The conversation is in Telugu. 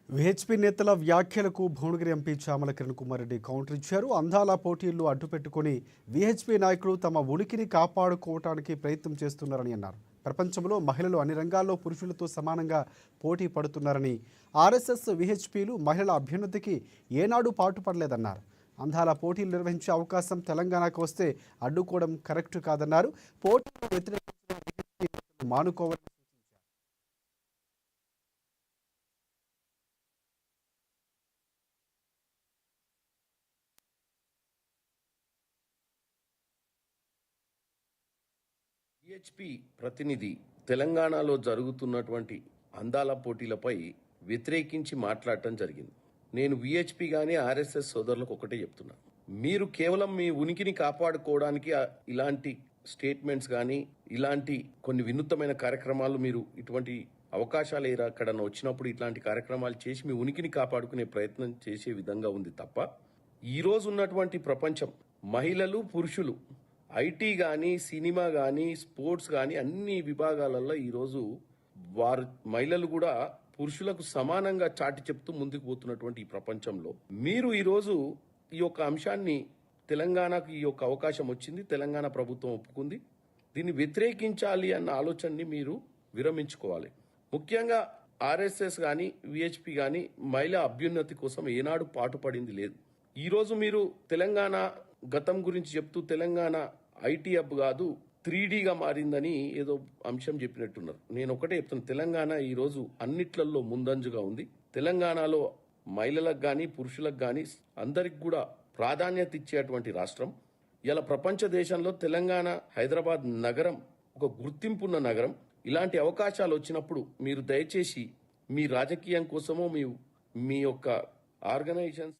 విహెచ్పీ నేతల వ్యాఖ్యలకు భువనగిరి ఎంపీ చామల కిరణ్ కుమార్ రెడ్డి కౌంటర్ ఇచ్చారు. అందాల పోటీల్లో అడ్డుపెట్టుకుని విహెచ్పీ నాయకులు తమ ఉనికిని కాపాడుకోవడానికి ప్రయత్నం చేస్తున్నారని అన్నారు. ప్రపంచంలో మహిళలు అన్ని రంగాల్లో పురుషులతో సమానంగా పోటీ పడుతున్నారని, ఆర్ఎస్ఎస్ విహెచ్పీలు మహిళల అభ్యున్నతికి ఏనాడు పాటుపడలేదన్నారు. అందాల పోటీలు నిర్వహించే అవకాశం తెలంగాణకు వస్తే అడ్డుకోవడం కరెక్ట్ కాదన్నారు. పోటీలను వ్యతిరేకించిన మానుకోవాలని విహెచ్పి ప్రతినిధి తెలంగాణలో జరుగుతున్నటువంటి అందాల పోటీలపై వ్యతిరేకించి మాట్లాడటం జరిగింది. నేను విహెచ్పి కానీ ఆర్ఎస్ఎస్ సోదరులకు ఒకటే చెప్తున్నా, మీరు కేవలం మీ ఉనికిని కాపాడుకోవడానికి ఇలాంటి స్టేట్మెంట్స్ కానీ ఇలాంటి కొన్ని వినూత్నమైన కార్యక్రమాలు మీరు ఇటువంటి అవకాశాలు ఎక్కడ వచ్చినప్పుడు ఇట్లాంటి కార్యక్రమాలు చేసి మీ ఉనికిని కాపాడుకునే ప్రయత్నం చేసే విధంగా ఉంది తప్ప, ఈరోజు ఉన్నటువంటి ప్రపంచం మహిళలు పురుషులు ఐటీ కానీ సినిమా కానీ స్పోర్ట్స్ కానీ అన్ని విభాగాలలో ఈరోజు వారు మహిళలు కూడా పురుషులకు సమానంగా చాటి చెప్తూ ముందుకు పోతున్నటువంటి ఈ ప్రపంచంలో మీరు ఈరోజు ఈ యొక్క అంశాన్ని తెలంగాణకు ఈ యొక్క అవకాశం వచ్చింది, తెలంగాణ ప్రభుత్వం ఒప్పుకుంది, దీన్ని వ్యతిరేకించాలి అన్న ఆలోచనని మీరు విరమించుకోవాలి. ముఖ్యంగా ఆర్ఎస్ఎస్ కానీ విహెచ్పి కానీ మహిళా అభ్యున్నతి కోసం ఏనాడు పాటుపడింది లేదు. ఈరోజు మీరు తెలంగాణ గతం గురించి చెప్తూ తెలంగాణ ఐటీ హబ్ కాదు 3Dగా మారిందని ఏదో అంశం చెప్పినట్టున్నారు. నేను ఒకటే చెప్తాను, తెలంగాణ ఈరోజు అన్నిట్లలో ముందంజుగా ఉంది. తెలంగాణలో మహిళలకు కానీ పురుషులకు కానీ అందరికి కూడా ప్రాధాన్యత ఇచ్చేటువంటి రాష్ట్రం. ఇలా ప్రపంచ దేశంలో తెలంగాణ హైదరాబాద్ నగరం ఒక గుర్తింపున్న నగరం. ఇలాంటి అవకాశాలు వచ్చినప్పుడు మీరు దయచేసి మీ రాజకీయం కోసమో మీ యొక్క ఆర్గనైజేషన్స్